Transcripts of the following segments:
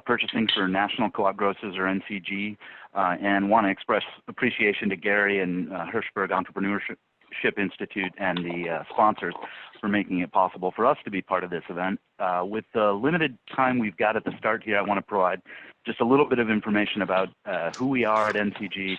purchasing for National Co-op Grocers, or NCG, and want to express appreciation to Gary and Hirschberg Entrepreneurship Institute and the sponsors for making it possible for us to be part of this event. With the limited time we've got at the start here, I want to provide just a little bit of information about who we are at NCG,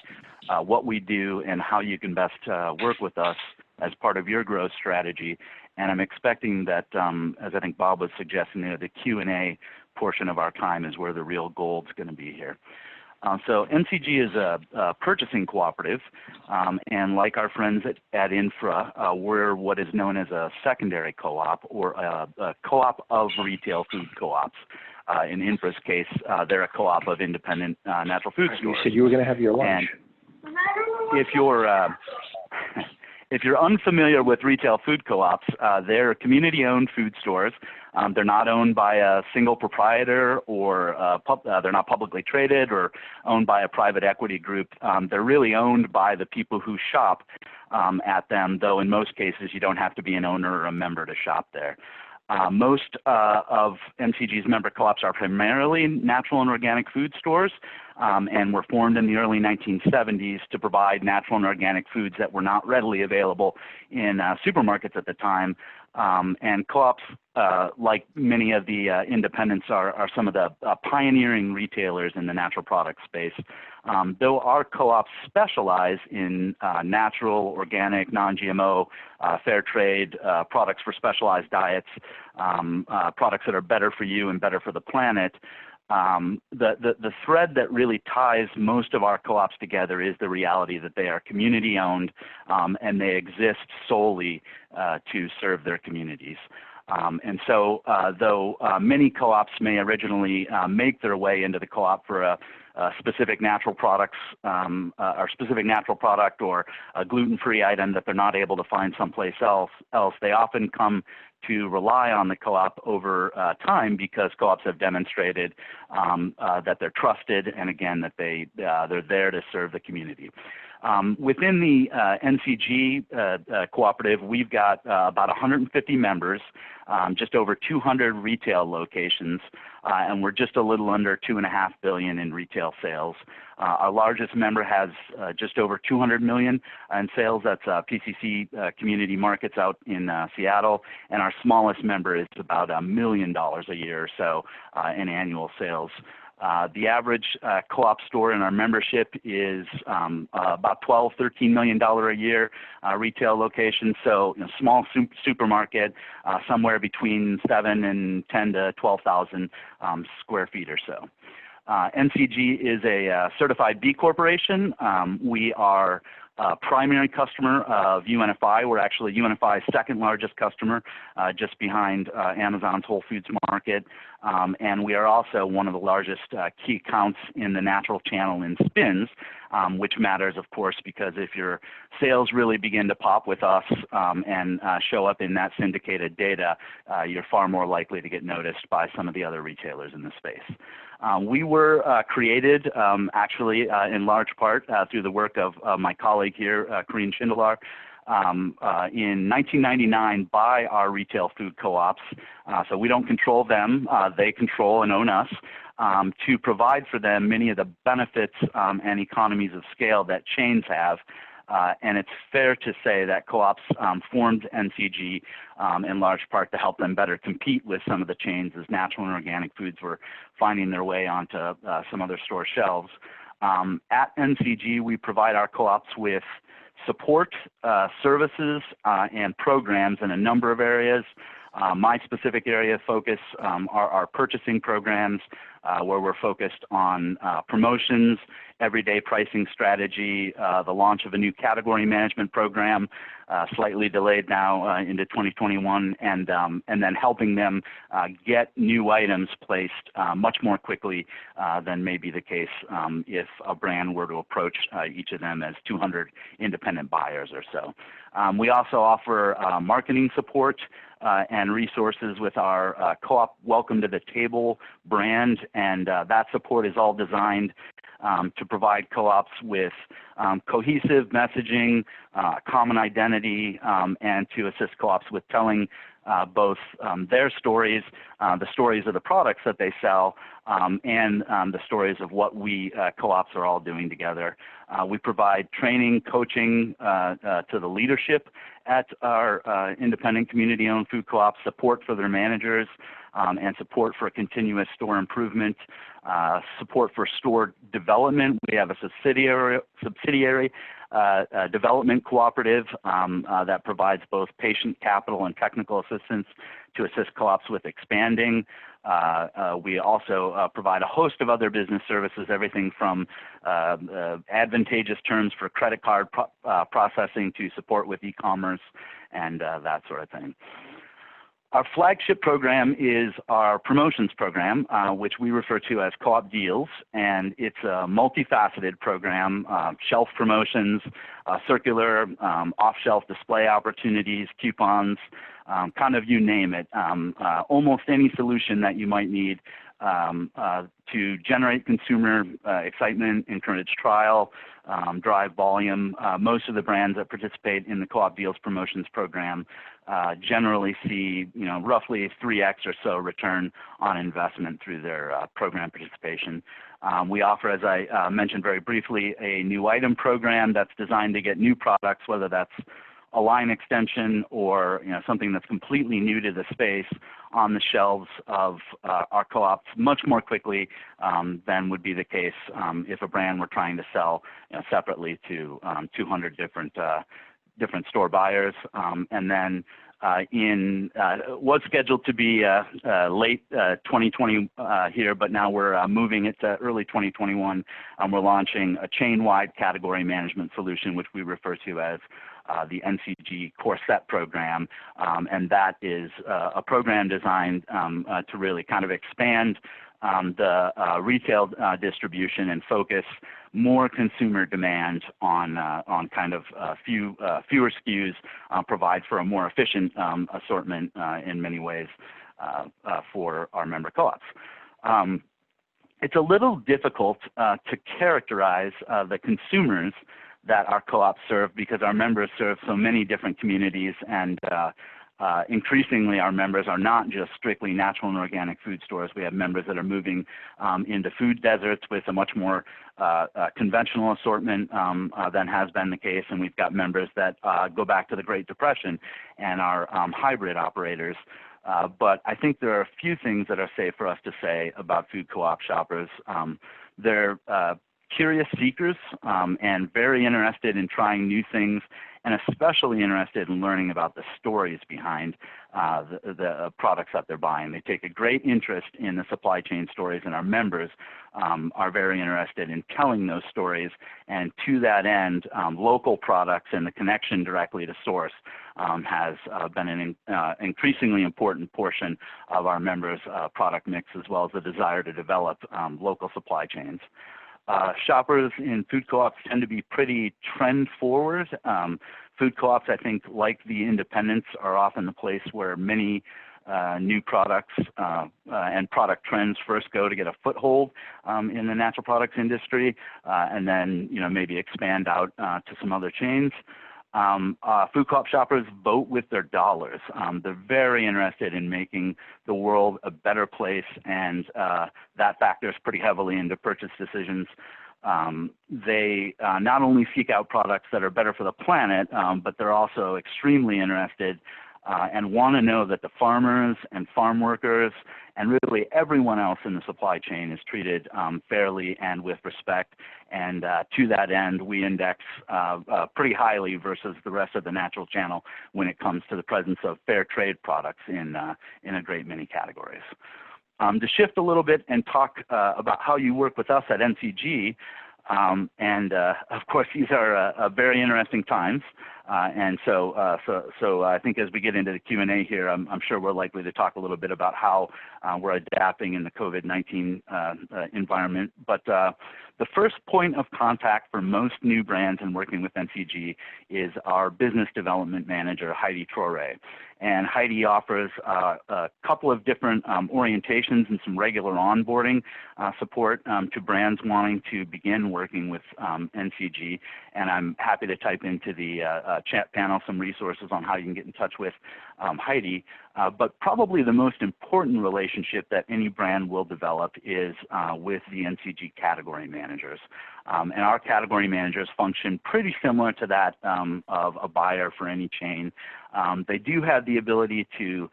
what we do, and how you can best work with us as part of your growth strategy. And I'm expecting that, as I think Bob was suggesting, the Q&A portion of our time is where the real gold is going to be here. So NCG is a purchasing cooperative, and like our friends at INFRA, we're what is known as a secondary co-op, or a co-op of retail food co-ops. In INFRA's case, they're a co-op of independent natural food stores. You said you were going to have your lunch. And if you're unfamiliar with retail food co-ops, they're community-owned food stores. They're not owned by a single proprietor, or they're not publicly traded or owned by a private equity group. They're really owned by the people who shop at them, though in most cases you don't have to be an owner or a member to shop there. Most of NCG's member co-ops are primarily natural and organic food stores, and were formed in the early 1970s to provide natural and organic foods that were not readily available in supermarkets at the time. And co-ops, like many of the independents, are some of the pioneering retailers in the natural product space. Though our co-ops specialize in natural, organic, non-GMO, fair trade products for specialized diets, products that are better for you and better for the planet, the thread that really ties most of our co-ops together is the reality that they are community-owned, and they exist solely to serve their communities. And so though many co-ops may originally make their way into the co-op for a specific natural products or specific natural product, or a gluten-free item that they're not able to find someplace else, they often come to rely on the co-op over time, because co-ops have demonstrated that they're trusted, and again that they're there to serve the community. Within the NCG cooperative, we've got about 150 members, just over 200 retail locations, and we're just a little under $2.5 billion in retail sales. Our largest member has just over $200 million in sales. That's PCC Community Markets out in Seattle, and our smallest member is about $1 million a year or so in annual sales. The average co-op store in our membership is about $12–13 million a year retail location. So small supermarket, somewhere between 7 and 10 to 12,000 square feet or so. NCG is a certified B Corporation. We are a primary customer of UNFI. We're actually UNFI's second largest customer, just behind Amazon's Whole Foods Market. And we are also one of the largest key accounts in the natural channel in SPINS, which matters, of course, because if your sales really begin to pop with us and show up in that syndicated data, you're far more likely to get noticed by some of the other retailers in the space. We were created, actually, in large part through the work of my colleague here, Corinne Shindelar, in 1999 by our retail food co-ops. So we don't control them. They control and own us, to provide for them many of the benefits and economies of scale that chains have. And it's fair to say that co-ops formed NCG in large part to help them better compete with some of the chains as natural and organic foods were finding their way onto some other store shelves. At NCG, we provide our co-ops with support, services, and programs in a number of areas. My specific area of focus are our purchasing programs, where we're focused on promotions, everyday pricing strategy, the launch of a new category management program, slightly delayed now into 2021, and then helping them get new items placed much more quickly than may be the case if a brand were to approach each of them as 200 independent buyers or so. We also offer marketing support and resources with our co-op Welcome to the Table brand, and that support is all designed to provide co-ops with cohesive messaging, common identity, and to assist co-ops with telling both their stories, the stories of the products that they sell, and the stories of what we co-ops are all doing together. We provide training, coaching to the leadership at our independent community-owned food co-ops, support for their managers, and support for continuous store improvement, support for store development. We have a subsidiary development cooperative that provides both patient capital and technical assistance to assist co-ops with expanding. We also provide a host of other business services, everything from advantageous terms for credit card processing to support with e-commerce and that sort of thing. Our flagship program is our promotions program, which we refer to as Co-op Deals, and it's a multifaceted program, shelf promotions, circular, off-shelf display opportunities, coupons, kind of you name it, almost any solution that you might need to generate consumer excitement, encourage trial, drive volume. Most of the brands that participate in the Co-op Deals promotions program generally see, roughly 3x or so return on investment through their program participation. We offer, as I mentioned very briefly, a new item program that's designed to get new products, whether that's a line extension or something that's completely new to the space, on the shelves of our co-ops much more quickly than would be the case if a brand were trying to sell separately to 200 different store buyers. And then was scheduled to be late 2020 here, but now we're moving it to early 2021. We're launching a chain-wide category management solution, which we refer to as the NCG Core Set program, and that is a program designed to really kind of expand the retail distribution and focus more consumer demand on kind of fewer SKUs, provide for a more efficient assortment in many ways for our member co-ops. It's a little difficult to characterize the consumers that our co-ops serve because our members serve so many different communities, and increasingly our members are not just strictly natural and organic food stores. We have members that are moving into food deserts with a much more conventional assortment than has been the case, and we've got members that go back to the Great Depression and are hybrid operators. But I think there are a few things that are safe for us to say about food co-op shoppers. They're curious seekers and very interested in trying new things, and especially interested in learning about the stories behind the products that they're buying. They take a great interest in the supply chain stories, and our members are very interested in telling those stories. And to that end, local products and the connection directly to source has been an increasingly important portion of our members' product mix, as well as the desire to develop local supply chains. Shoppers in food co-ops tend to be pretty trend forward. Food co-ops, I think, like the independents, are often the place where many new products and product trends first go to get a foothold in the natural products industry, and then maybe expand out to some other chains. Food co-op shoppers vote with their dollars. They're very interested in making the world a better place, and that factors pretty heavily into purchase decisions. They not only seek out products that are better for the planet, but they're also extremely interested and want to know that the farmers and farm workers and really everyone else in the supply chain is treated fairly and with respect. And to that end, we index pretty highly versus the rest of the natural channel when it comes to the presence of fair trade products in a great many categories. To shift a little bit and talk about how you work with us at NCG, and of course these are very interesting times, and so I think as we get into the Q&A here, I'm sure we're likely to talk a little bit about how we're adapting in the COVID-19 environment. But the first point of contact for most new brands and working with NCG is our business development manager, Heidi Trore. And Heidi offers a couple of different orientations and some regular onboarding support to brands wanting to begin working with NCG. And I'm happy to type into the chat panel some resources on how you can get in touch with HEI, but probably the most important relationship that any brand will develop is with the NCG category managers. And our category managers function pretty similar to that of a buyer for any chain. They do have the ability to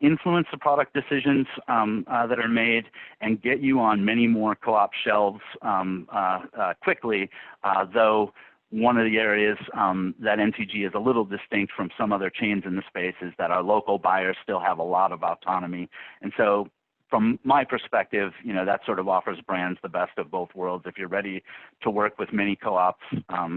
influence the product decisions that are made and get you on many more co-op shelves quickly, though one of the areas that NCG is a little distinct from some other chains in the space is that our local buyers still have a lot of autonomy. And so from my perspective, that sort of offers brands the best of both worlds. If you're ready to work with many co-ops,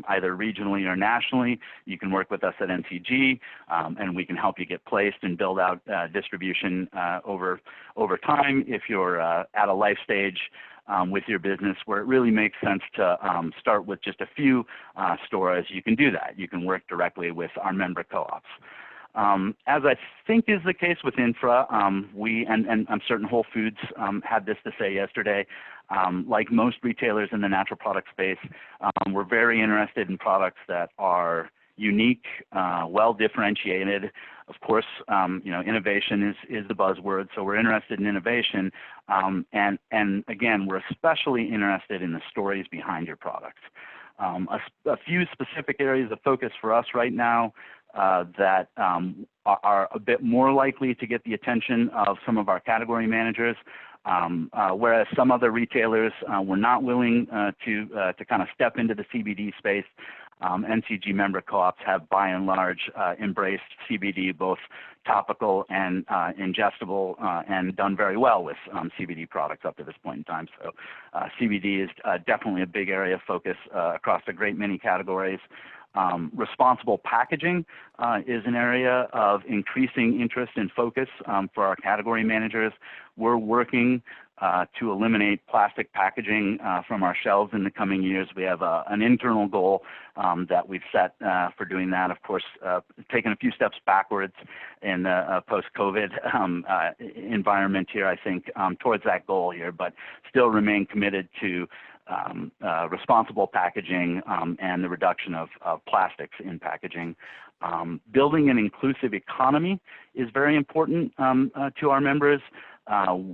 either regionally or nationally, you can work with us at NCG, and we can help you get placed and build out distribution over time. If you're at a life stage with your business where it really makes sense to start with just a few stores, you can do that. You can work directly with our member co-ops. As I think is the case with Infra, and I'm certain Whole Foods had this to say yesterday, like most retailers in the natural product space, we're very interested in products that are unique, well differentiated. Of course, innovation is the buzzword, so we're interested in innovation. And again, we're especially interested in the stories behind your products. A few specific areas of focus for us right now that are a bit more likely to get the attention of some of our category managers, whereas some other retailers were not willing to kind of step into the CBD space. NCG member co-ops have by and large embraced CBD, both topical and ingestible, and done very well with CBD products up to this point in time. So CBD is definitely a big area of focus across a great many categories. Responsible packaging is an area of increasing interest and focus for our category managers. We're working to eliminate plastic packaging from our shelves in the coming years. We have an internal goal that we've set for doing that. Of course, taking a few steps backwards in the post-COVID environment here, I think, towards that goal here, but still remain committed to responsible packaging and the reduction of plastics in packaging. Building an inclusive economy is very important to our members.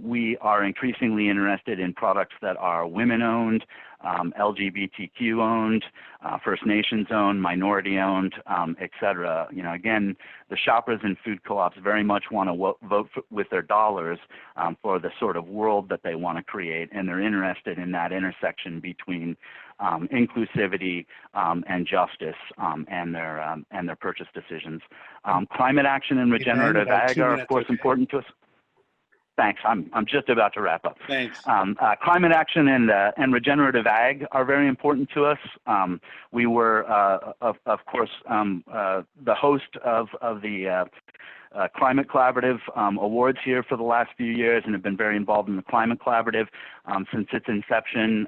We are increasingly interested in products that are women-owned, LGBTQ-owned, First Nations-owned, minority-owned, et cetera. Again, the shoppers in food co-ops very much want to vote with their dollars for the sort of world that they want to create, and they're interested in that intersection between inclusivity and justice and their purchase decisions. Climate action and regenerative ag are, of course, important to us. Thanks. I'm just about to wrap up. Thanks. Climate action and regenerative ag are very important to us. We were, of course, the host of the Climate Collaborative Awards here for the last few years, and have been very involved in the Climate Collaborative since its inception.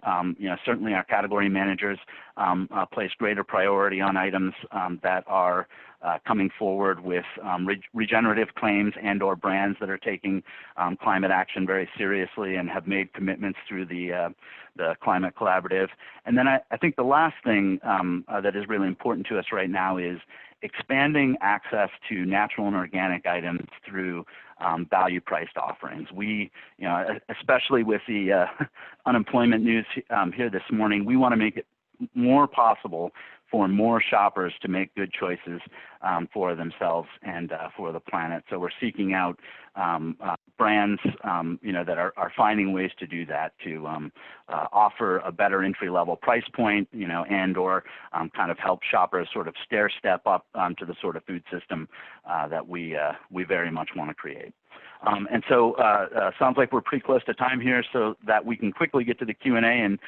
Certainly our category managers place greater priority on items that are coming forward with regenerative claims and or brands that are taking climate action very seriously and have made commitments through the Climate Collaborative. And then I think the last thing that is really important to us right now is expanding access to natural and organic items through value-priced offerings. We, especially with the unemployment news here this morning, we want to make it more possible for more shoppers to make good choices for themselves and for the planet. So we're seeking out brands, that are finding ways to do that, to offer a better entry-level price point, and or kind of help shoppers sort of stair step up to the sort of food system that we very much want to create. And so sounds like we're pretty close to time here, so that we can quickly get to the Q&A. And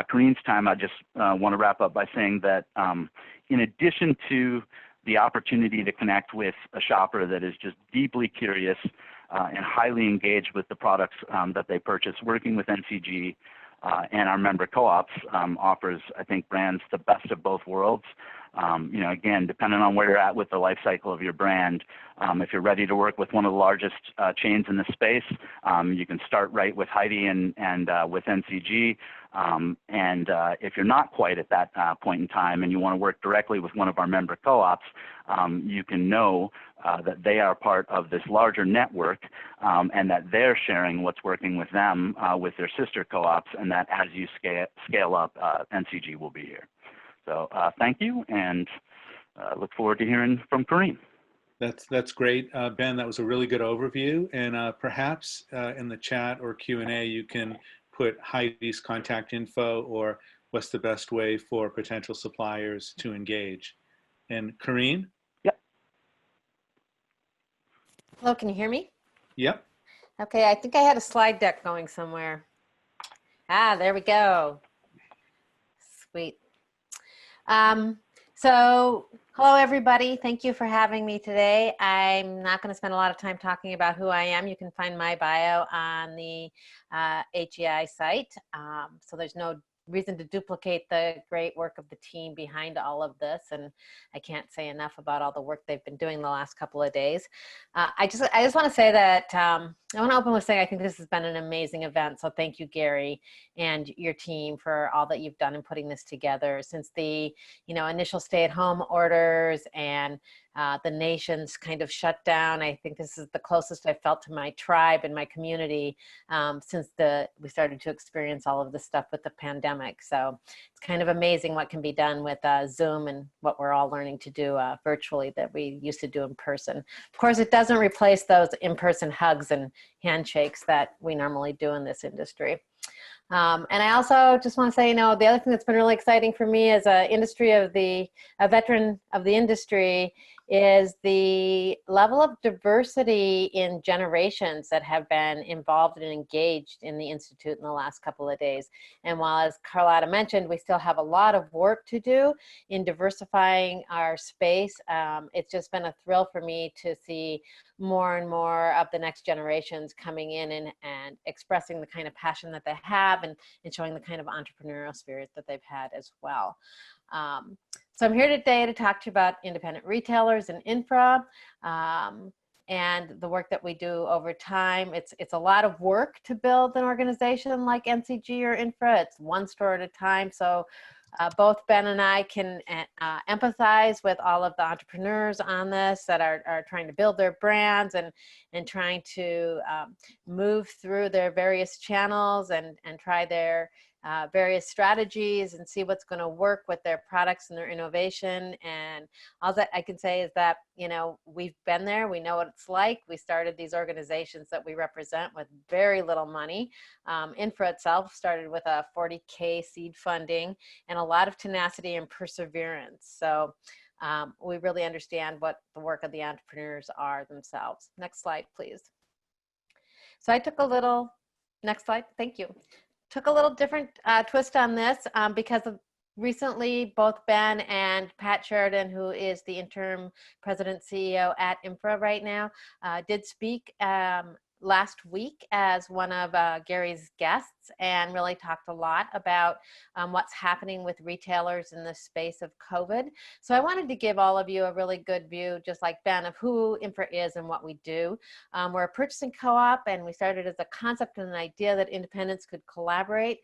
Corinne's time, I just want to wrap up by saying that in addition to the opportunity to connect with a shopper that is just deeply curious and highly engaged with the products that they purchase, working with NCG and our member co-ops offers, I think, brands the best of both worlds. You know, again, depending on where you're at with the life cycle of your brand, if you're ready to work with one of the largest chains in the space, you can start right with HEI and with NCG. If you're not quite at that point in time and you want to work directly with one of our member co-ops, you can know that they are part of this larger network and that they're sharing what's working with them with their sister co-ops, and that as you scale up, NCG will be here. So thank you, and look forward to hearing from Corinne. That's great, Ben. That was a really good overview, and perhaps in the chat or Q&A you can put Heidi's contact info or what's the best way for potential suppliers to engage. And Corinne? Yep. Hello, can you hear me? Yep. Okay, I think I had a slide deck going somewhere. Ah, there we go. Sweet. So hello, everybody. Thank you for having me today. I'm not going to spend a lot of time talking about who I am. You can find my bio on the HEI site. So there's no reason to duplicate the great work of the team behind all of this, and I can't say enough about all the work they've been doing the last couple of days. I just want to say that I want to open with saying I think this has been an amazing event. So thank you, Gary, and your team for all that you've done in putting this together since the initial stay-at-home orders and the nation's kind of shut down. I think this is the closest I've felt to my tribe and my community since we started to experience all of this stuff with the pandemic. So it's kind of amazing what can be done with Zoom and what we're all learning to do virtually that we used to do in person. Of course, it doesn't replace those in-person hugs and handshakes that we normally do in this industry. And I also just want to say, the other thing that's been really exciting for me as a veteran of the industry is the level of diversity in generations that have been involved and engaged in the Institute in the last couple of days. And while, as Carlotta mentioned, we still have a lot of work to do in diversifying our space, it's just been a thrill for me to see more and more of the next generations coming in and expressing the kind of passion that they have and showing the kind of entrepreneurial spirit that they've had as well. So I'm here today to talk to you about independent retailers and INFRA and the work that we do over time. It's a lot of work to build an organization like NCG or INFRA. It's one store at a time. So both Ben and I can empathize with all of the entrepreneurs on this that are trying to build their brands and trying to move through their various channels and try their various strategies and see what's going to work with their products and their innovation. And all that I can say is that, we've been there. We know what it's like. We started these organizations that we represent with very little money. INFRA itself started with a $40K seed funding and a lot of tenacity and perseverance. So we really understand what the work of the entrepreneurs are themselves. Next slide, please. So I took a little, next slide, thank you. Took a little different twist on this because of recently both Ben and Pat Sheridan, who is the interim president CEO at INFRA right now, did speak last week as one of Gary's guests and really talked a lot about what's happening with retailers in the space of COVID. So I wanted to give all of you a really good view, just like Ben, of who INFRA is and what we do. We're a purchasing co-op, and we started as a concept and an idea that independents could collaborate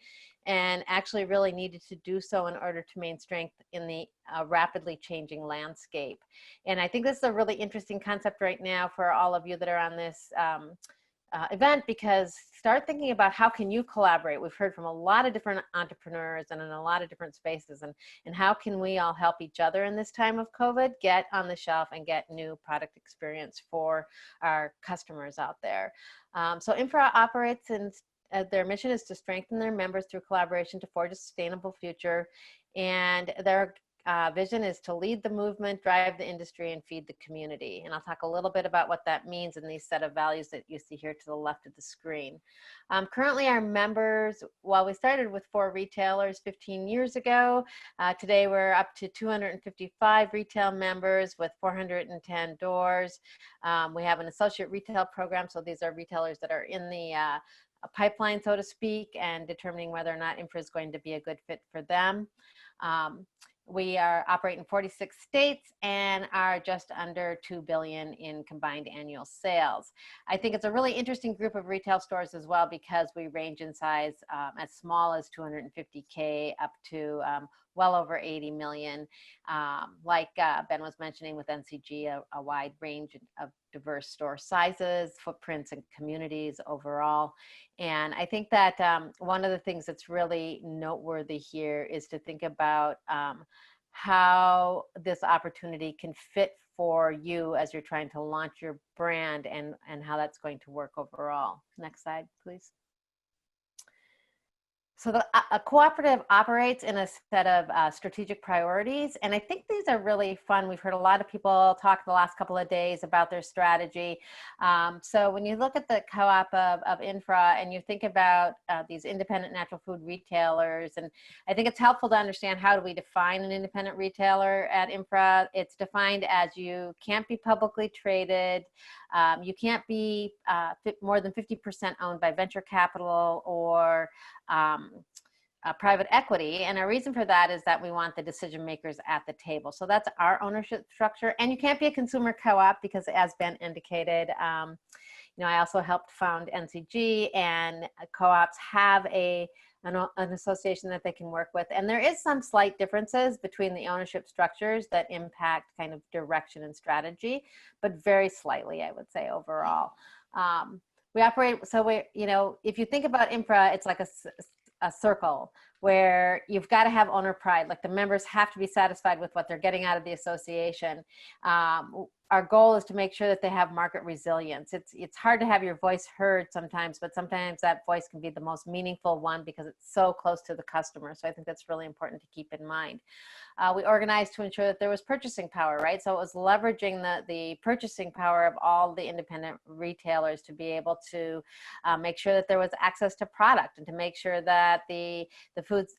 and actually really needed to do so in order to maintain strength in the rapidly changing landscape. And I think this is a really interesting concept right now for all of you that are on this event, because start thinking about how can you collaborate. We've heard from a lot of different entrepreneurs and in a lot of different spaces, and how can we all help each other in this time of COVID get on the shelf and get new product experience for our customers out there. So INFRA operates in their mission is to strengthen their members through collaboration to forge a sustainable future, and their vision is to lead the movement, drive the industry, and feed the community. And I'll talk a little bit about what that means in these set of values that you see here to the left of the screen. Currently, our members, while we started with 4 retailers 15 years ago, today we're up to 255 retail members with 410 doors. We have an associate retail program, so these are retailers that are in the a pipeline, so to speak, and determining whether or not INFRA is going to be a good fit for them. We operate in 46 states and are just under $2 billion in combined annual sales. I think it's a really interesting group of retail stores as well, because we range in size as small as 250K up to well over 80 million. Like Ben was mentioning with NCG, a wide range of diverse store sizes, footprints, and communities overall. And I think that one of the things that's really noteworthy here is to think about how this opportunity can fit for you as you're trying to launch your brand, and how that's going to work overall. Next slide, please. So a cooperative operates in a set of strategic priorities, and I think these are really fun. We've heard a lot of people talk the last couple of days about their strategy. So when you look at the co-op of INFRA and you think about these independent natural food retailers, and I think it's helpful to understand, how do we define an independent retailer at INFRA? It's defined as you can't be publicly traded, you can't be more than 50% owned by venture capital or private equity. And our reason for that is that we want the decision makers at the table. So that's our ownership structure. And you can't be a consumer co-op, because as Ben indicated, I also helped found NCG, and co-ops have an association that they can work with. And there is some slight differences between the ownership structures that impact kind of direction and strategy, but very slightly, I would say, overall. We operate, so if you think about INFRA, it's like a circle where you've got to have owner pride. Like, the members have to be satisfied with what they're getting out of the association. Our goal is to make sure that they have market resilience. It's hard to have your voice heard sometimes, but sometimes that voice can be the most meaningful one because it's so close to the customer. So I think that's really important to keep in mind. We organized to ensure that there was purchasing power, right? So it was leveraging the purchasing power of all the independent retailers to be able to make sure that there was access to product, and to make sure that the foods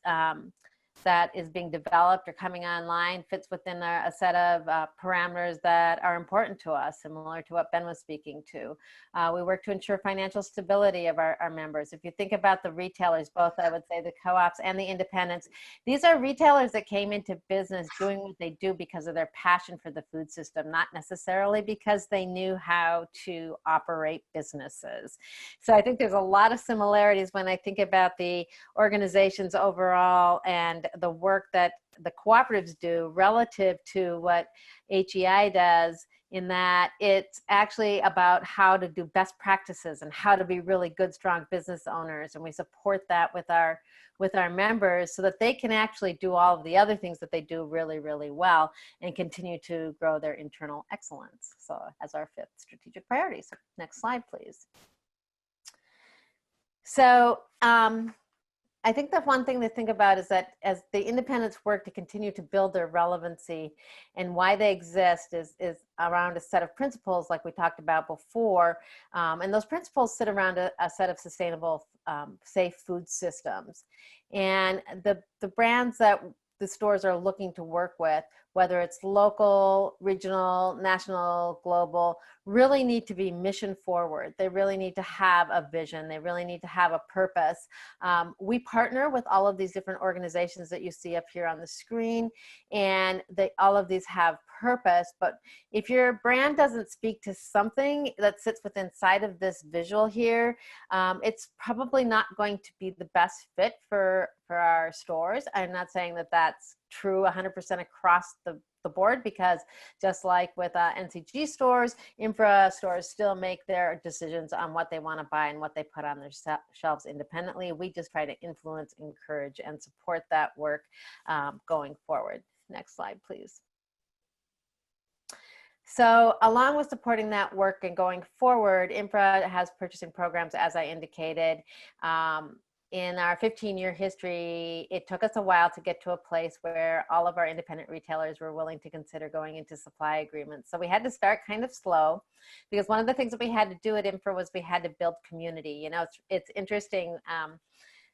that is being developed or coming online fits within a set of parameters that are important to us, similar to what Ben was speaking to. We work to ensure financial stability of our members. If you think about the retailers, both, I would say, the co-ops and the independents, these are retailers that came into business doing what they do because of their passion for the food system, not necessarily because they knew how to operate businesses. So I think there's a lot of similarities when I think about the organizations overall and the work that the cooperatives do relative to what HEI does, in that it's actually about how to do best practices and how to be really good, strong business owners. And we support that with our members so that they can actually do all of the other things that they do really, really well and continue to grow their internal excellence. So as our 5th strategic priority. So next slide, please. So, I think the one thing to think about is that as the independents work to continue to build their relevancy, and why they exist is around a set of principles like we talked about before. And those principles sit around a set of sustainable, safe food systems. And the brands that the stores are looking to work with, whether it's local, regional, national, global, really need to be mission forward. They really need to have a vision. They really need to have a purpose. We partner with all of these different organizations that you see up here on the screen, and all of these have purpose. But if your brand doesn't speak to something that sits within inside of this visual here, it's probably not going to be the best fit for our stores. I'm not saying that that's true 100% across the board, because just like with NCG stores, INFRA stores still make their decisions on what they want to buy and what they put on their shelves independently. We just try to influence, encourage, and support that work going forward. Next slide, please. So along with supporting that work and going forward, INFRA has purchasing programs, as I indicated. In our 15-year history, it took us a while to get to a place where all of our independent retailers were willing to consider going into supply agreements. So we had to start kind of slow, because one of the things that we had to do at INFRA was we had to build community. You know, it's interesting.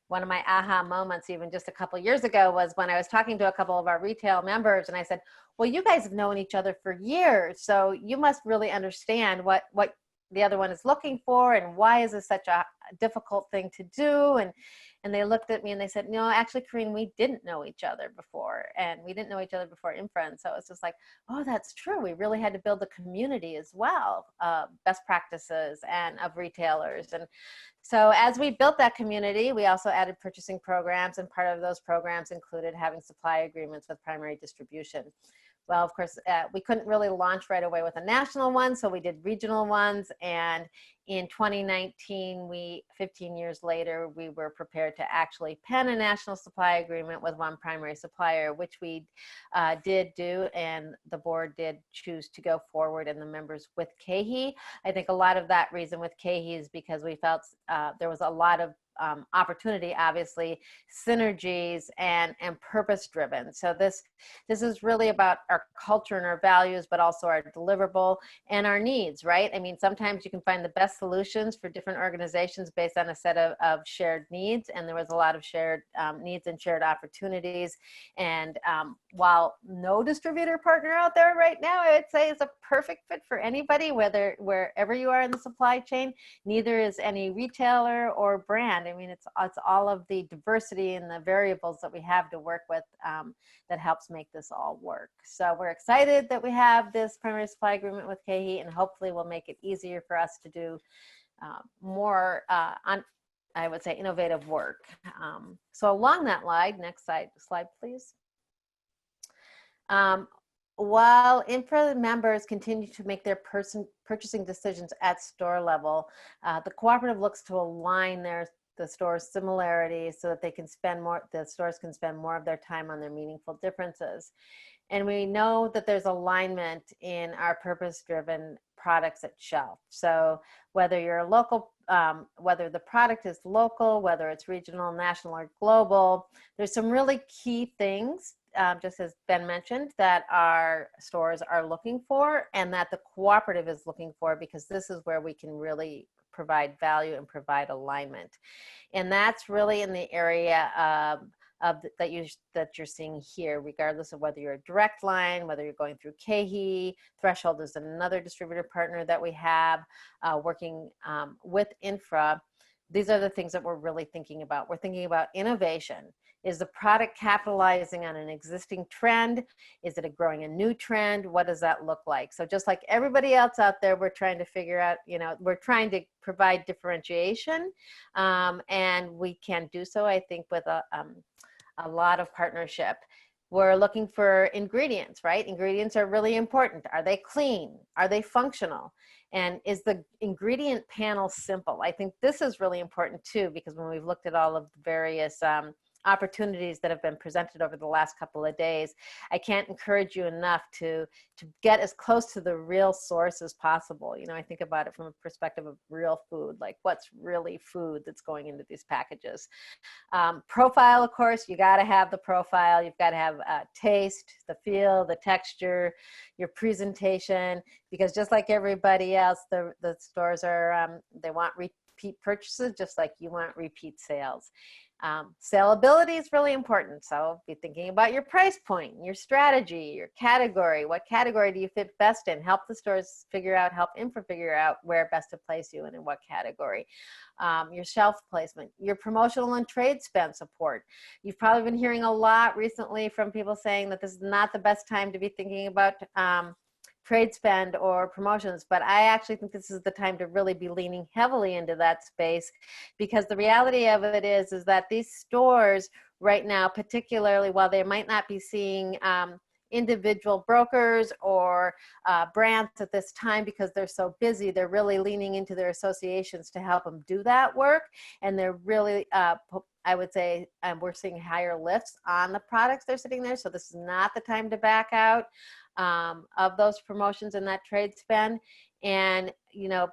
One of my aha moments, even just a couple years ago, was when I was talking to a couple of our retail members, and I said, well, you guys have known each other for years, so you must really understand what the other one is looking for, and why is this such a difficult thing to do. And they looked at me and they said, no, actually, Corinne, we didn't know each other before. And we didn't know each other before INFRA. And so it's just like, oh, that's true. We really had to build a community as well, best practices and of retailers. And so as we built that community, we also added purchasing programs, and part of those programs included having supply agreements with primary distribution. Well, of course, we couldn't really launch right away with a national one, so we did regional ones. And in 2019, 15 years later, we were prepared to actually pen a national supply agreement with one primary supplier, which we did do, and the board did choose to go forward, and the members with HEI. I think a lot of that reason with HEI is because we felt there was a lot of opportunity, obviously, synergies and purpose driven. So this is really about our culture and our values, but also our deliverable and our needs, right? I mean, sometimes you can find the best solutions for different organizations based on a set of shared needs, and there was a lot of shared needs and shared opportunities. And while no distributor partner out there right now, I would say is a perfect fit for anybody, wherever you are in the supply chain, neither is any retailer or brand. I mean, it's all of the diversity and the variables that we have to work with that helps make this all work. So we're excited that we have this primary supply agreement with HEI, and hopefully we'll make it easier for us to do more I would say, innovative work. So along that line, next slide please. While INFRA members continue to make their purchasing decisions at store level, the cooperative looks to align the store's similarities so that they can the stores can spend more of their time on their meaningful differences. And we know that there's alignment in our purpose-driven products at shelf. So whether you're local, whether the product is local, whether it's regional, national, or global, there's some really key things, just as Ben mentioned, that our stores are looking for and that the cooperative is looking for, because this is where we can really provide value and provide alignment. And that's really in the area that you're seeing here, regardless of whether you're a direct line, whether you're going through HEI. Threshold is another distributor partner that we have working with INFRA. These are the things that we're really thinking about. We're thinking about innovation. Is the product capitalizing on an existing trend? Is it growing a new trend? What does that look like? So just like everybody else out there, we're trying to figure out, we're trying to provide differentiation, and we can do so, I think, with a lot of partnership. We're looking for ingredients, right? Ingredients are really important. Are they clean? Are they functional? And is the ingredient panel simple? I think this is really important too, because when we've looked at all of the various opportunities that have been presented over the last couple of days, I can't encourage you enough to get as close to the real source as possible. I think about it from a perspective of real food, like what's really food that's going into these packages. Profile, of course, you got to have the profile. You've got to have taste, the feel, the texture, your presentation, because just like everybody else, the stores are, they want repeat purchases, just like you want repeat sales. Saleability is really important. So be thinking about your price point, your strategy, your category. What category do you fit best in? Help the stores figure out, help INFRA figure out where best to place you and in what category. Your shelf placement, your promotional and trade spend support. You've probably been hearing a lot recently from people saying that this is not the best time to be thinking about trade spend or promotions, but I actually think this is the time to really be leaning heavily into that space, because the reality of it is that these stores right now, particularly while they might not be seeing individual brokers or brands at this time because they're so busy, they're really leaning into their associations to help them do that work. And they're really, I would say, we're seeing higher lifts on the products they're sitting there. So this is not the time to back out of those promotions and that trade spend. And,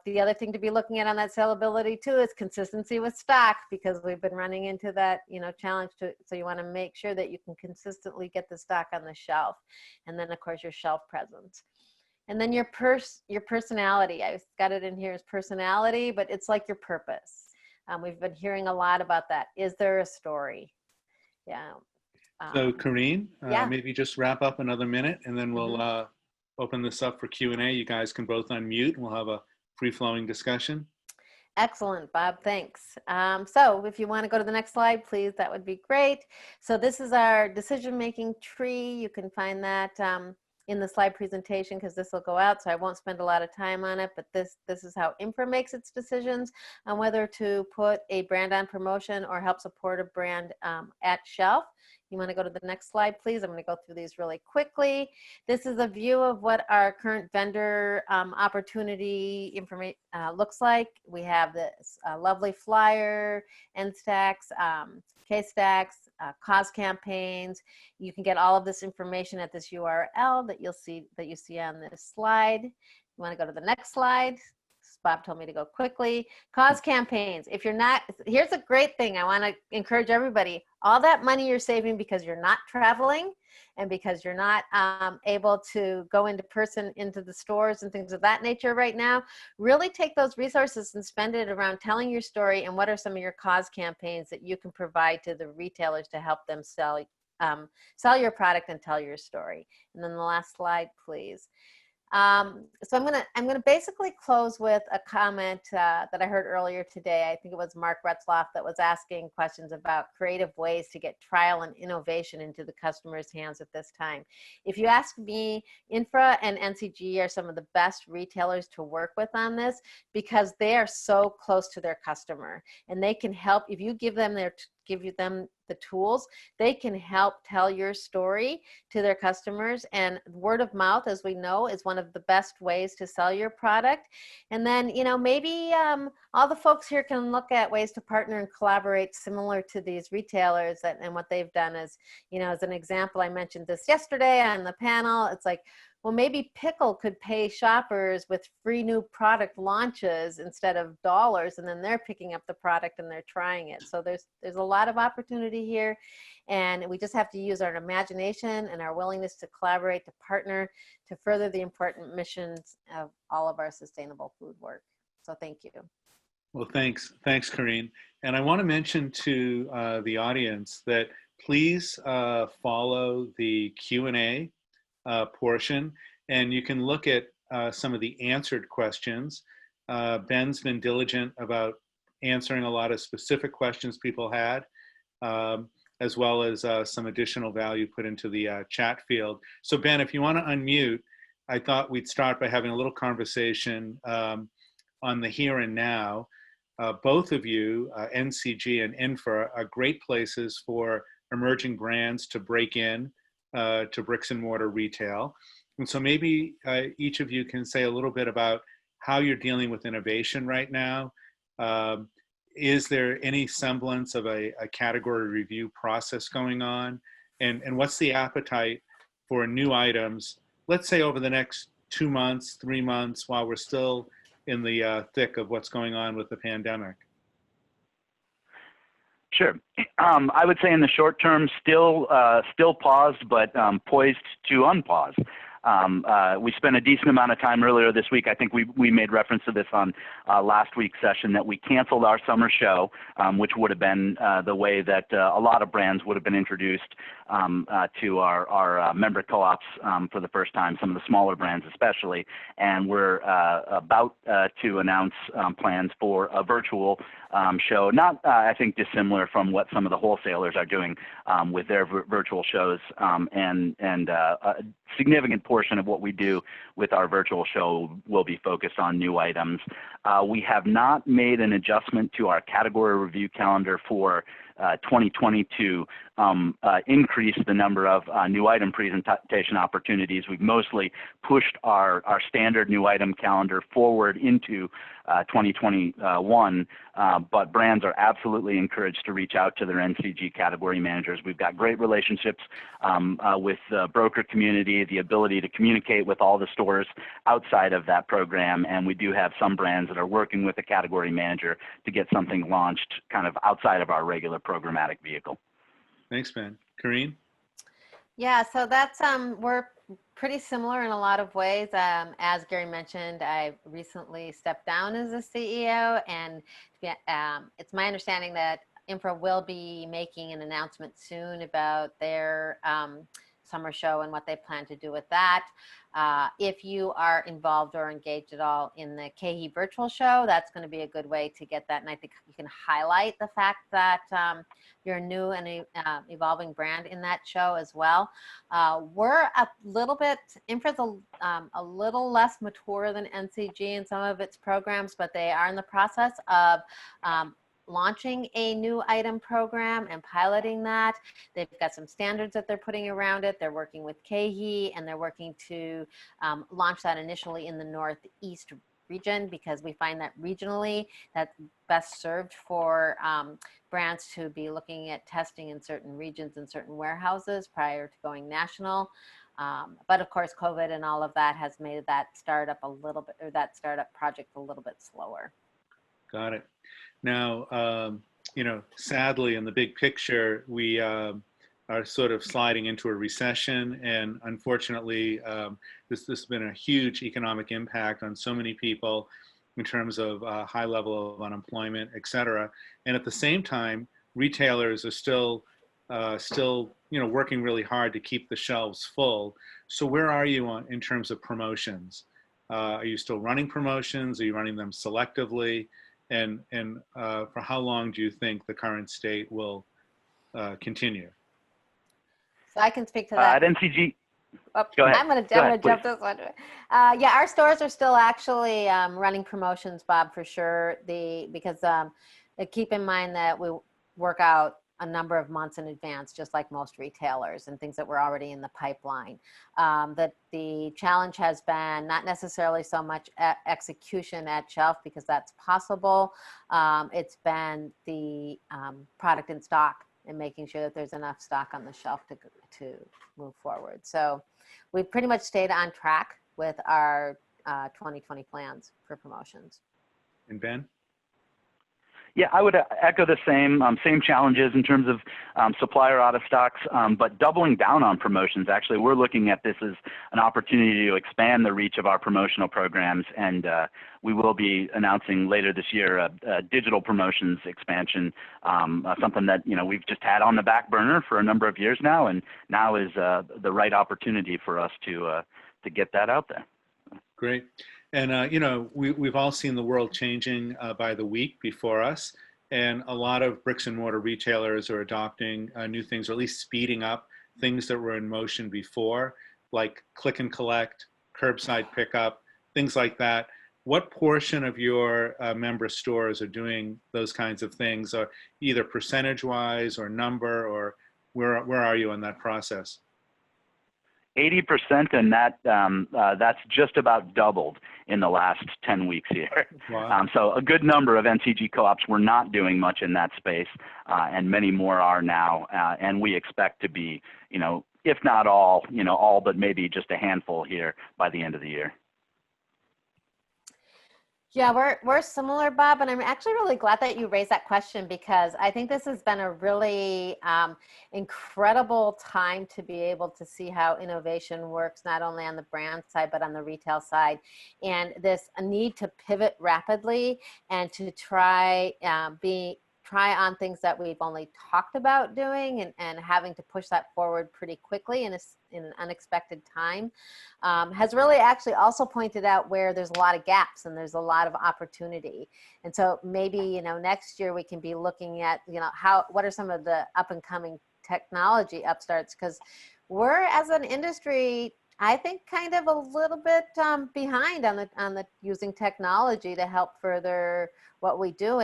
the other thing to be looking at on that saleability too is consistency with stock, because we've been running into that, challenge so you want to make sure that you can consistently get the stock on the shelf. And then of course your shelf presence. And then your personality. I've got it in here as personality, but it's like your purpose. We've been hearing a lot about that. Is there a story? Yeah. So Corinne, yeah. maybe just wrap up another minute and then we'll open this up for Q&A. You guys can both unmute and we'll have a free-flowing discussion. Excellent, Bob, thanks. So if you want to go to the next slide, please, that would be great. So this is our decision-making tree. You can find that in the slide presentation because this will go out, so I won't spend a lot of time on it, but this is how INFRA makes its decisions on whether to put a brand on promotion or help support a brand at shelf. You want to go to the next slide, please? I'm going to go through these really quickly. This is a view of what our current vendor opportunity information looks like. We have this lovely flyer, NSTACs, K-Stacks, cause campaigns. You can get all of this information at this URL that you see on this slide. You want to go to the next slide? Bob told me to go quickly. Cause campaigns. If you're not, here's a great thing. I want to encourage everybody. All that money you're saving because you're not traveling and because you're not able to go into the stores and things of that nature right now, really take those resources and spend it around telling your story and what are some of your cause campaigns that you can provide to the retailers to help them sell your product and tell your story. And then the last slide, please. So I'm gonna basically close with a comment that I heard earlier today. I think it was Mark Retzloff that was asking questions about creative ways to get trial and innovation into the customer's hands at this time. If you ask me, INFRA and NCG are some of the best retailers to work with on this because they are so close to their customer and they can help. If you give them the tools, they can help tell your story to their customers, and word of mouth, as we know, is one of the best ways to sell your product. And then, you know, maybe all the folks here can look at ways to partner and collaborate similar to these retailers and what they've done is, you know, as an example, I mentioned this yesterday on the panel, it's like, well, maybe Pickle could pay shoppers with free new product launches instead of dollars, and then they're picking up the product and they're trying it. So there's a lot of opportunity here, and we just have to use our imagination and our willingness to collaborate, to partner, to further the important missions of all of our sustainable food work. So thank you. Well, thanks, Corinne. And I want to mention to the audience that please follow the Q&A portion, and you can look at some of the answered questions. Ben's been diligent about answering a lot of specific questions people had, as well as some additional value put into the chat field. So Ben, if you want to unmute, I thought we'd start by having a little conversation on the here and now. Both of you, NCG and INFRA, are great places for emerging brands to break in to bricks and mortar retail. And so maybe each of you can say a little bit about how you're dealing with innovation right now. Is there any semblance of a category review process going on? And what's the appetite for new items, let's say over the next 2 months, 3 months, while we're still in the thick of what's going on with the pandemic? Sure. I would say in the short term, still paused, but poised to unpause. We spent a decent amount of time earlier this week. I think we made reference to this on last week's session that we canceled our summer show, which would have been the way that a lot of brands would have been introduced to our member co-ops for the first time, some of the smaller brands especially. And we're about to announce plans for a virtual show, not I think dissimilar from what some of the wholesalers are doing with their virtual shows, and a significant portion of what we do with our virtual show will be focused on new items. We have not made an adjustment to our category review calendar for 2020 to increase the number of new item presentation opportunities. We've mostly pushed our standard new item calendar forward into 2021, but brands are absolutely encouraged to reach out to their NCG category managers. We've got great relationships with the broker community, the ability to communicate with all the stores outside of that program, and we do have some brands that are working with a category manager to get something launched kind of outside of our regular programmatic vehicle. Thanks, Ben. Corinne? Yeah, so that's, we're pretty similar in a lot of ways. As Gary mentioned, I recently stepped down as a CEO, and it's my understanding that INFRA will be making an announcement soon about their summer show and what they plan to do with that. If you are involved or engaged at all in the HEI virtual show, that's going to be a good way to get that. And I think you can highlight the fact that you're a new and evolving brand in that show as well. We're a little bit, INFRA's a little less mature than NCG in some of its programs, but they are in the process of launching a new item program and piloting that. They've got some standards that they're putting around it. They're working with HEI, and they're working to launch that initially in the Northeast region, because we find that regionally that's best served for brands to be looking at testing in certain regions and certain warehouses prior to going national. But of course, COVID and all of that has made that startup a little bit, or that startup project a little bit slower. Got it. Now, you know, sadly, in the big picture, we are sort of sliding into a recession, and unfortunately, this has been a huge economic impact on so many people in terms of high level of unemployment, et cetera. And at the same time, retailers are still, you know, working really hard to keep the shelves full. So where are you in terms of promotions? Are you still running promotions? Are you running them selectively? And for how long do you think the current state will continue? So I can speak to that. At NCG, oh, go ahead. I'm going to jump this one. Yeah, our stores are still actually running promotions, Bob, for sure. Because keep in mind that we work out a number of months in advance, just like most retailers, and things that were already in the pipeline. That the challenge has been not necessarily so much execution at shelf, because that's possible. It's been the product in stock and making sure that there's enough stock on the shelf to move forward. So we've pretty much stayed on track with our 2020 plans for promotions. And Ben? Yeah, I would echo the same challenges in terms of supplier out of stocks, but doubling down on promotions. Actually, we're looking at this as an opportunity to expand the reach of our promotional programs, and we will be announcing later this year a digital promotions expansion, something that we've just had on the back burner for a number of years now, and now is the right opportunity for us to get that out there. Great. And, you know, we've all seen the world changing by the week before us. And a lot of bricks and mortar retailers are adopting new things, or at least speeding up things that were in motion before, like click and collect, curbside pickup, things like that. What portion of your member stores are doing those kinds of things, or either percentage-wise or number, or where are you in that process? 80%, and that's just about doubled in the last 10 weeks here. Wow. So a good number of NCG co-ops were not doing much in that space, and many more are now. And we expect to be, if not all, all but maybe just a handful here by the end of the year. Yeah, we're similar, Bob, and I'm actually really glad that you raised that question, because I think this has been a really incredible time to be able to see how innovation works, not only on the brand side, but on the retail side. And this need to pivot rapidly and to try on things that we've only talked about doing, and having to push that forward pretty quickly in an unexpected time has really actually also pointed out where there's a lot of gaps and there's a lot of opportunity. And so maybe, next year we can be looking at, what are some of the up and coming technology upstarts, because we're, as an industry, I think, kind of a little bit behind on the using technology to help further what we do.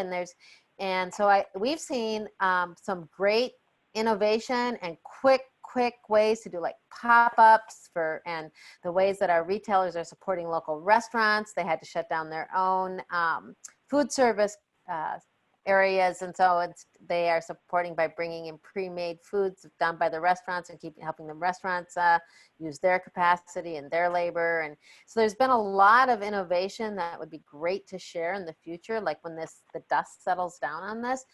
And so we've seen some great innovation and quick ways to do, like pop-ups and the ways that our retailers are supporting local restaurants. They had to shut down their own food service areas, and so they are supporting by bringing in pre-made foods done by the restaurants and helping the restaurants use their capacity and their labor. And so there's been a lot of innovation that would be great to share in the future, like when the dust settles down on this.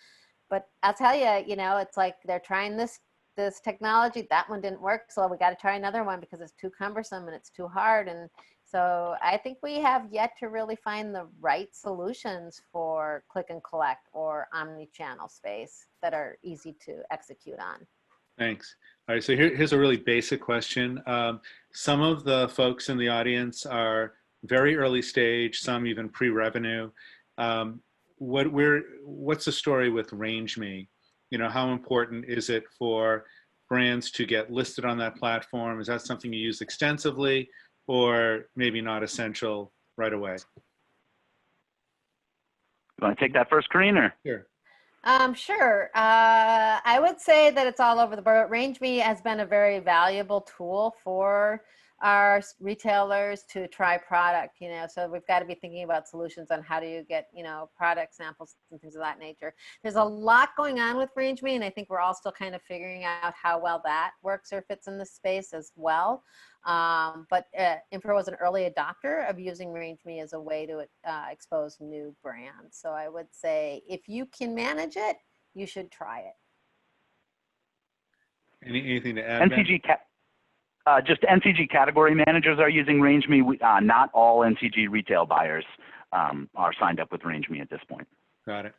But I'll tell you, it's like they're trying this technology, that one didn't work, so we got to try another one because it's too cumbersome and it's too hard. And so I think we have yet to really find the right solutions for click and collect or omni-channel space that are easy to execute on. Thanks. All right, so here's a really basic question. Some of the folks in the audience are very early stage, some even pre-revenue. What's the story with RangeMe? You know, how important is it for brands to get listed on that platform? Is that something you use extensively, or maybe not essential right away? You want to take that first, Corinne? Or? Sure. Sure. I would say that it's all over the board. RangeMe has been a very valuable tool for our retailers to try product, you know, so we've got to be thinking about solutions on how do you get, you know, product samples and things of that nature. There's a lot going on with RangeMe, and I think we're all still kind of figuring out how well that works or fits in the space as well. But INFRA was an early adopter of using RangeMe as a way to expose new brands. So I would say if you can manage it, you should try it. Anything to add? NCG just NCG category managers are using RangeMe. Not all NCG retail buyers are signed up with RangeMe at this point. Got it.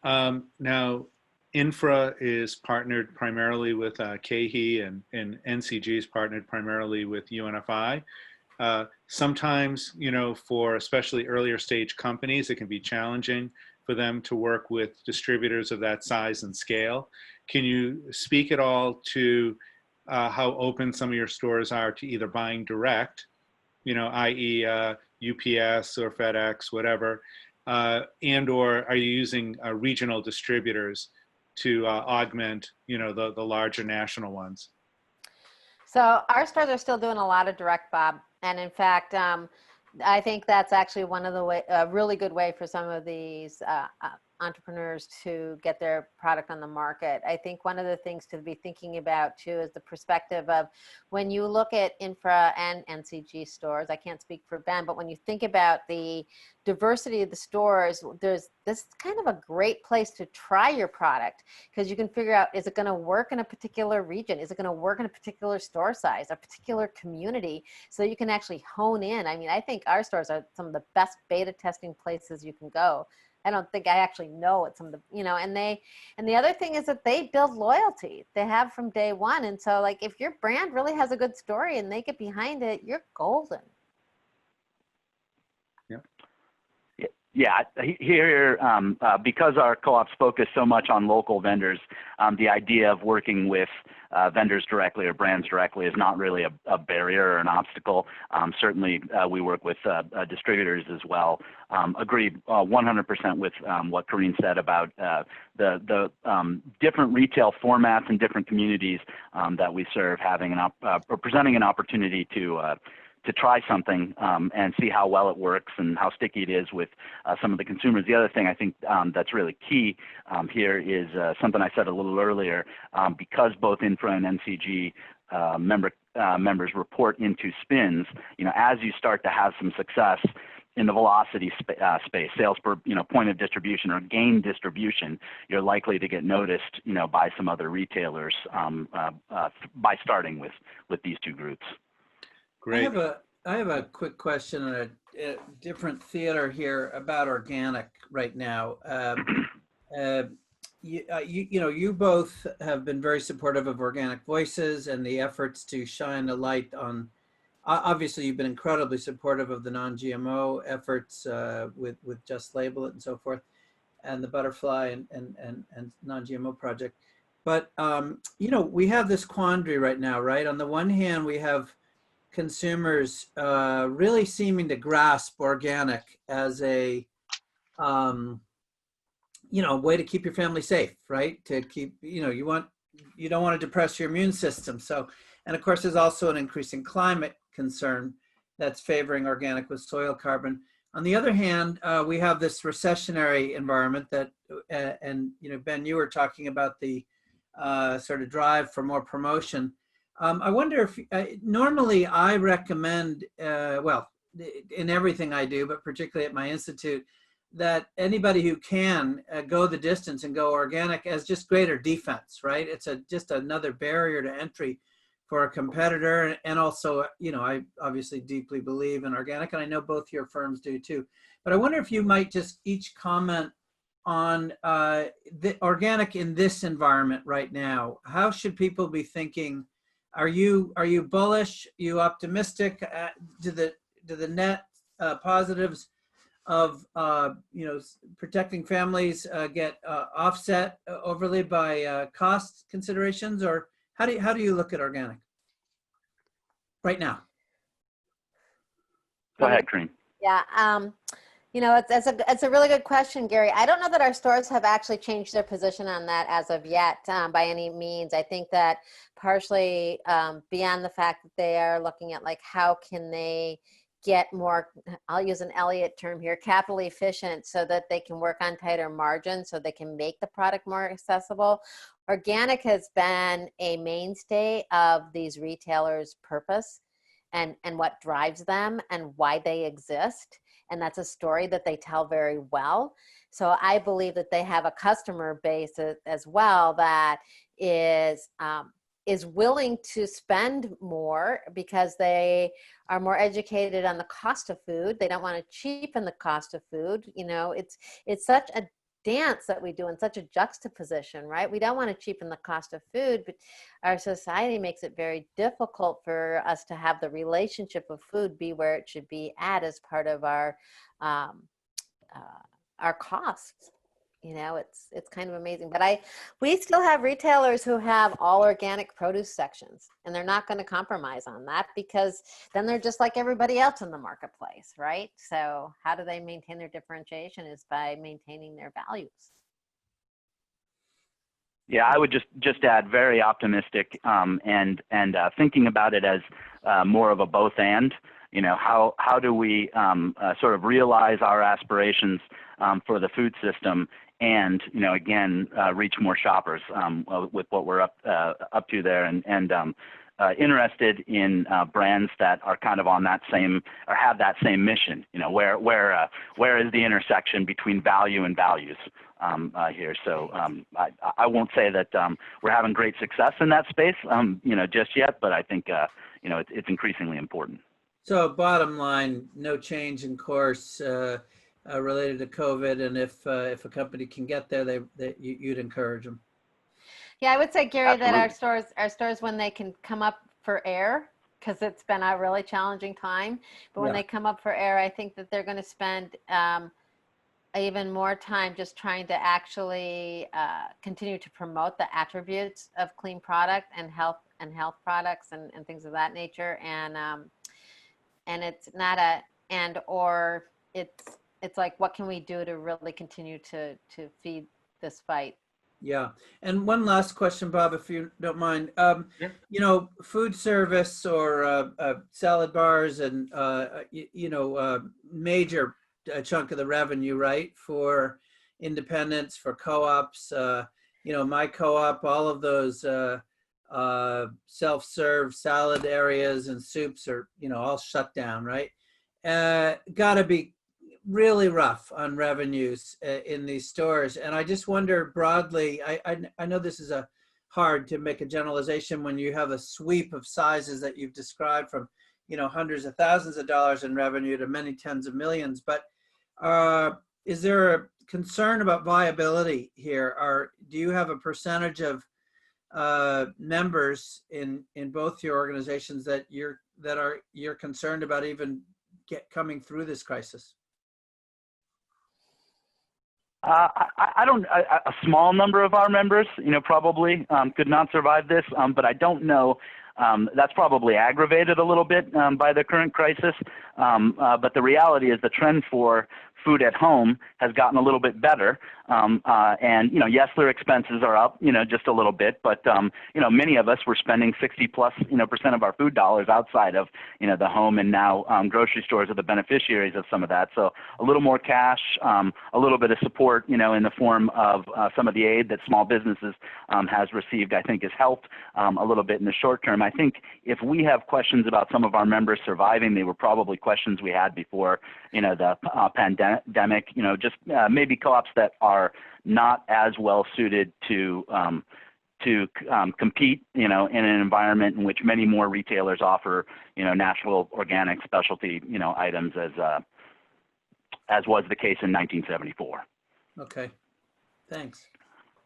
Now, INFRA is partnered primarily with HEI, and NCG is partnered primarily with UNFI. Sometimes, you know, for especially earlier stage companies, it can be challenging for them to work with distributors of that size and scale. Can you speak at all to how open some of your stores are to either buying direct, you know, i.e. UPS or FedEx, whatever, and or are you using regional distributors to augment, you know, the larger national ones? So our stores are still doing a lot of direct, Bob. And in fact, I think that's actually one of the a really good way for some of these entrepreneurs to get their product on the market. I think one of the things to be thinking about too is the perspective of when you look at INFRA and NCG stores, I can't speak for Ben, but when you think about the diversity of the stores, there's this kind of a great place to try your product because you can figure out, is it going to work in a particular region? Is it going to work in a particular store size, a particular community? So you can actually hone in. I mean, I think our stores are some of the best beta testing places you can go. I don't think I actually know what some of the, you know, and the other thing is that they build loyalty. They have from day one. And so like, if your brand really has a good story and they get behind it, you're golden. Yeah, here, because our co-ops focus so much on local vendors, the idea of working with vendors directly or brands directly is not really a barrier or an obstacle. Certainly, we work with distributors as well. Agree 100% with what Corinne said about the different retail formats and different communities that we serve, having or presenting an opportunity to try something and see how well it works and how sticky it is with some of the consumers. The other thing I think that's really key here is something I said a little earlier. Because both INFRA and NCG members report into spins, you know, as you start to have some success in the velocity space, sales per, you know, point of distribution or gain distribution, you're likely to get noticed, you know, by some other retailers by starting with these two groups. Great. I have a quick question on a different theater here about organic right now. You know, you both have been very supportive of Organic Voices and the efforts to shine a light on. Obviously, you've been incredibly supportive of the non-GMO efforts with Just Label It and so forth, and the Butterfly and non-GMO project. But you know, we have this quandary right now, right? On the one hand, we have consumers really seeming to grasp organic as a you know, way to keep your family safe, right? To keep, you know, you don't want to depress your immune system. So, and of course, there's also an increasing climate concern that's favoring organic with soil carbon. On the other hand, we have this recessionary environment that, and you know, Ben, you were talking about the sort of drive for more promotion. I wonder if, normally I recommend, well, in everything I do, but particularly at my institute, that anybody who can go the distance and go organic as just greater defense, right? It's just another barrier to entry for a competitor. And also, you know, I obviously deeply believe in organic, and I know both your firms do too. But I wonder if you might just each comment on the organic in this environment right now. How should people be thinking? Are you bullish? You optimistic? Do the net positives of protecting families get offset overly by cost considerations, or how do you look at organic right now? Go ahead, Corinne. Yeah, it's a really good question, Gary. I don't know that our stores have actually changed their position on that as of yet, by any means. I think that partially beyond the fact that they are looking at like how can they get more, I'll use an Elliott term here, capital efficient, so that they can work on tighter margins so they can make the product more accessible. Organic has been a mainstay of these retailers' purpose and what drives them and why they exist. And that's a story that they tell very well. So I believe that they have a customer base as well that is willing to spend more because they are more educated on the cost of food. They don't want to cheapen the cost of food. It's such a dance that we do in such a juxtaposition, right? We don't want to cheapen the cost of food, but our society makes it very difficult for us to have the relationship of food be where it should be at as part of our costs. It's kind of amazing, but we still have retailers who have all organic produce sections, and they're not going to compromise on that because then they're just like everybody else in the marketplace, right? So how do they maintain their differentiation is by maintaining their values. Yeah, I would just add very optimistic and thinking about it as more of a both and. How do we sort of realize our aspirations for the food system and again reach more shoppers with what we're up to there, and interested in brands that are kind of on that same or have that same mission. Where is the intersection between value and values here? So I won't say that we're having great success in that space just yet, but I think it's increasingly important. So bottom line, no change in course related to COVID, and if a company can get there, you'd encourage them. Yeah, I would say, Gary, Absolutely. that our stores when they can come up for air, because it's been a really challenging time, but when they come up for air, I think that they're going to spend even more time just trying to actually continue to promote the attributes of clean product and health products and things of that nature, and it's not a and or it's like, what can we do to really continue to feed this fight? Yeah. And one last question, Bob, if you don't mind. Food service or salad bars and, major chunk of the revenue, right, for independents, for co-ops, my co-op, all of those self-serve salad areas and soups are, all shut down, right? Got to be really rough on revenues in these stores. And I just wonder broadly, I know this is hard to make a generalization when you have a sweep of sizes that you've described from, hundreds of thousands of dollars in revenue to many tens of millions. But is there a concern about viability here? Or do you have a percentage of members in both your organizations that you're concerned about even coming through this crisis? A small number of our members, probably could not survive this, but I don't know. That's probably aggravated a little bit by the current crisis. But the reality is the trend for food at home has gotten a little bit better. And, yes, their expenses are up, just a little bit, but, many of us were spending 60+% of our food dollars outside of, the home, and now grocery stores are the beneficiaries of some of that. So a little more cash, a little bit of support, in the form of some of the aid that small businesses has received, I think has helped a little bit in the short term. I think if we have questions about some of our members surviving, they were probably questions we had before, the pandemic, just maybe co-ops that are not as well suited to compete, in an environment in which many more retailers offer, natural, organic, specialty, items as was the case in 1974. Okay. Thanks.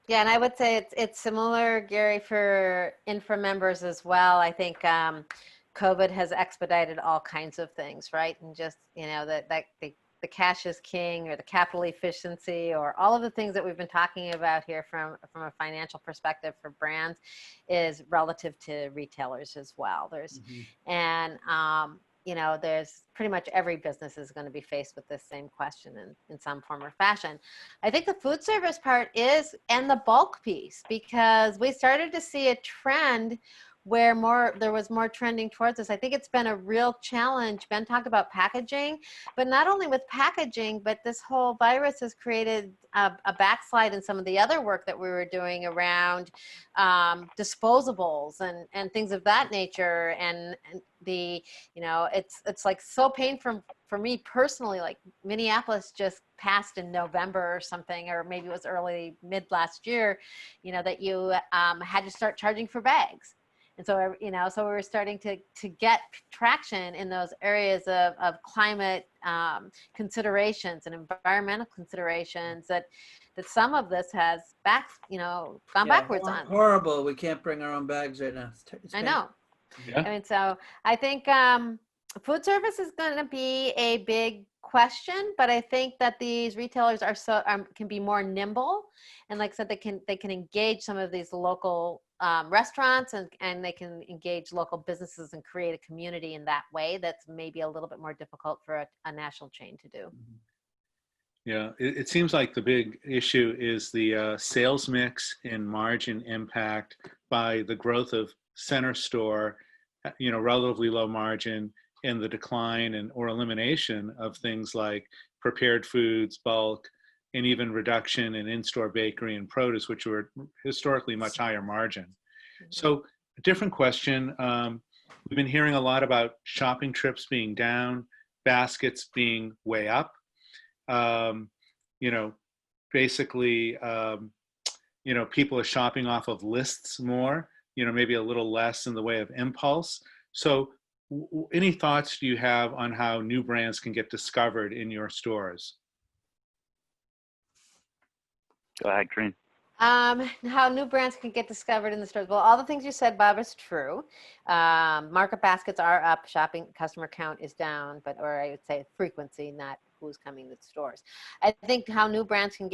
Yeah, and I would say it's similar, Gary, for INFRA members as well. I think COVID has expedited all kinds of things, right? And just, that the cash is king, or the capital efficiency, or all of the things that we've been talking about here from a financial perspective for brands is relative to retailers as well. There's there's pretty much every business is going to be faced with this same question in some form or fashion. I think the food service part is, and the bulk piece, because we started to see a trend where there was more trending towards this. I think it's been a real challenge. Ben talked about packaging, but not only with packaging, but this whole virus has created a backslide in some of the other work that we were doing around disposables and things of that nature. And it's like so painful for me personally. Like Minneapolis just passed in November or something, or maybe it was mid last year, that you had to start charging for bags. And so, so we were starting to get traction in those areas of climate considerations and environmental considerations that some of this has gone backwards on. Horrible. We can't bring our own bags right now. I know. Yeah. I mean, so I think food service is going to be a big question, but I think that these retailers can be more nimble, and like I said, they can engage some of these local restaurants, and they can engage local businesses and create a community in that way. That's maybe a little bit more difficult for a national chain to do. Yeah, it seems like the big issue is the sales mix and margin impact by the growth of center store, relatively low margin, and the decline or elimination of things like prepared foods, bulk, and even reduction in in-store bakery and produce, which were historically much higher margin. So a different question. We've been hearing a lot about shopping trips being down, baskets being way up. Basically, people are shopping off of lists more, maybe a little less in the way of impulse. So any thoughts do you have on how new brands can get discovered in your stores? Go ahead, Corinne. How new brands can get discovered in the stores. Well, all the things you said, Bob, is true. Market baskets are up, shopping customer count is down, or I would say frequency, not who's coming to the stores. I think how new brands can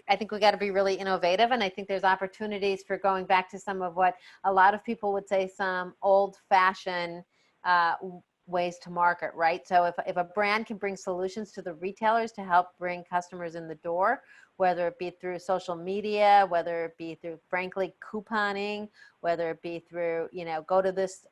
I think we got to be really innovative, and I think there's opportunities for going back to some of what a lot of people would say, some old-fashioned ways to market, right? So if a brand can bring solutions to the retailers to help bring customers in the door, whether it be through social media, whether it be through, frankly, couponing, whether it be through, go to this,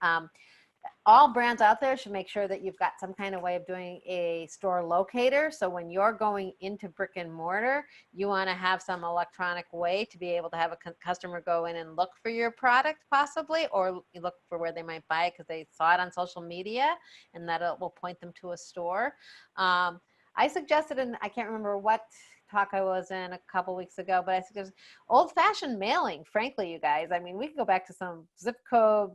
all brands out there should make sure that you've got some kind of way of doing a store locator. So when you're going into brick and mortar, you want to have some electronic way to be able to have a customer go in and look for your product possibly, or you look for where they might buy it because they saw it on social media, and that will point them to a store. I suggested, and I can't remember what talk I was in a couple weeks ago, but I suggested old-fashioned mailing. Frankly, you guys, I mean, we can go back to some zip code,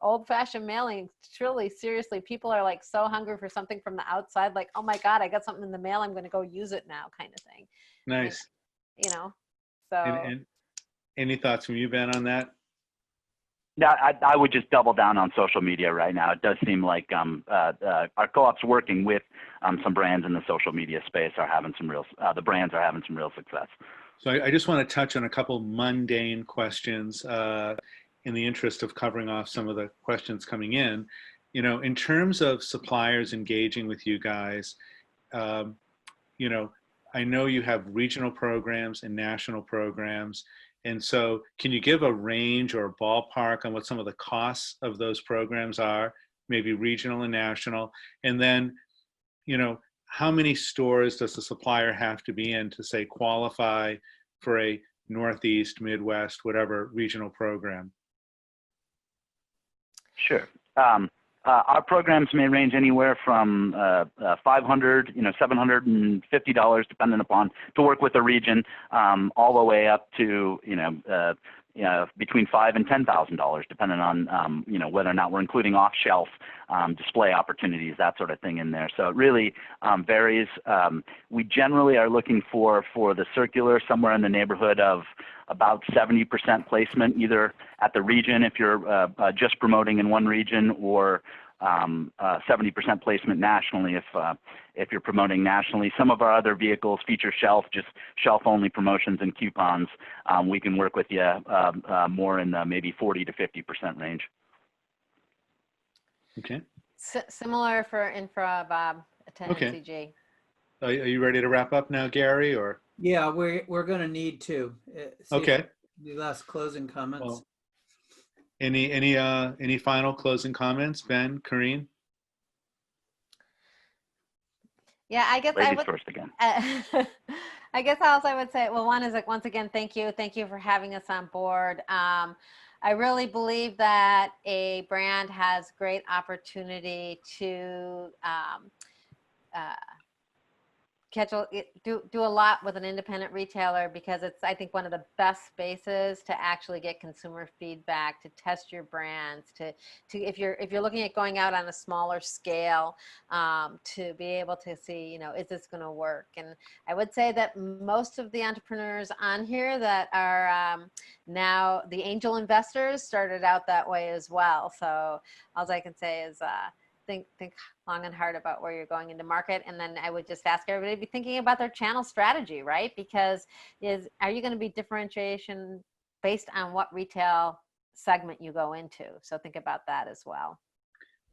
old-fashioned mailing. Truly, seriously, people are like so hungry for something from the outside, like, oh my God, I got something in the mail, I'm going to go use it now, kind of thing. Nice. So. And any thoughts from you, Ben, on that? Yeah, I would just double down on social media right now. It does seem like our co-op's working with some brands in the social media space are having some real, the brands are having some real success. So I just want to touch on a couple mundane questions in the interest of covering off some of the questions coming in. In terms of suppliers engaging with you guys, I know you have regional programs and national programs. And so can you give a range or a ballpark on what some of the costs of those programs are, maybe regional and national? And then, how many stores does the supplier have to be in to, say, qualify for a Northeast, Midwest, whatever regional program? Sure. Our programs may range anywhere from $500, $750, depending upon, to work with a region, all the way up to, between $5,000 and $10,000, depending on whether or not we're including off-shelf display opportunities, that sort of thing in there. So it really varies. We generally are looking for the circular somewhere in the neighborhood of about 70% placement, either at the region if you're just promoting in one region, or 70% placement nationally if you're promoting nationally. Some of our other vehicles feature just shelf-only promotions and coupons. We can work with you more in the maybe 40 to 50% range. Okay. Similar for infra, Bob, to NCG. Are you ready to wrap up now, Gary? Or yeah, we're going to need to. Okay. The last closing comments. Well, any final closing comments, Ben, Corinne? Yeah, I guess Ladies first again. I guess also I would say, well, one is like, once again, thank you for having us on board. I really believe that a brand has great opportunity to do a lot with an independent retailer, because it's, I think, one of the best spaces to actually get consumer feedback, to test your brands, to if you're looking at going out on a smaller scale, to be able to see, is this going to work? And I would say that most of the entrepreneurs on here that are now the angel investors started out that way as well. So all I can say is think long and hard about where you're going into market. And then I would just ask everybody to be thinking about their channel strategy, right? Because are you going to be differentiation based on what retail segment you go into? So think about that as well.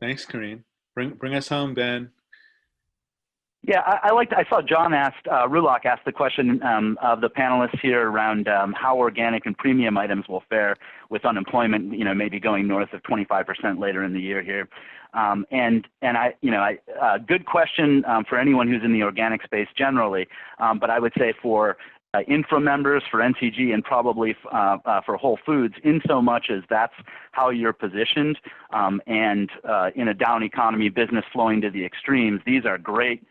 Thanks, Corinne. Bring us home, Ben. Yeah, I saw John Rulock asked the question of the panelists here around how organic and premium items will fare with unemployment, maybe going north of 25% later in the year here. Good question for anyone who's in the organic space generally, but I would say for infra members, for NCG, and probably for Whole Foods, in so much as that's how you're positioned, and in a down economy, business flowing to the extremes, these are great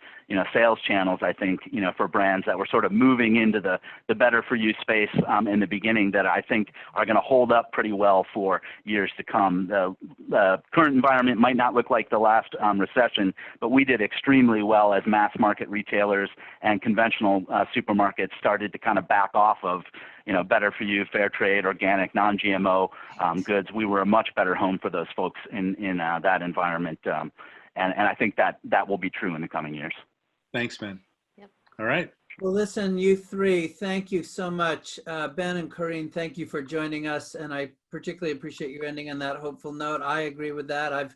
sales channels, I think, for brands that were sort of moving into the better for you space in the beginning, that I think are going to hold up pretty well for years to come. The current environment might not look like the last recession, but we did extremely well as mass market retailers and conventional supermarkets started to kind of back off of better for you, fair trade, organic, non-GMO goods. We were a much better home for those folks in that environment. And I think that will be true in the coming years. Thanks, Ben. Yep. All right. Well, listen, you three, thank you so much. Ben and Corinne, thank you for joining us. And I particularly appreciate you ending on that hopeful note. I agree with that. I've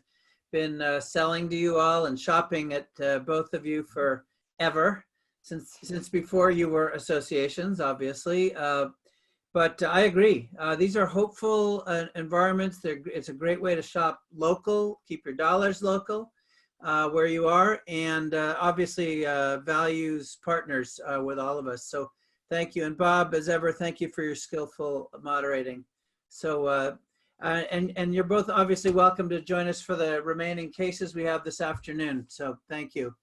been selling to you all and shopping at both of you forever, since before you were associations, obviously. But I agree. These are hopeful environments. It's a great way to shop local, keep your dollars local. Where you are, and obviously values partners with all of us. So thank you. And Bob, as ever, thank you for your skillful moderating. So, and you're both obviously welcome to join us for the remaining cases we have this afternoon. So thank you.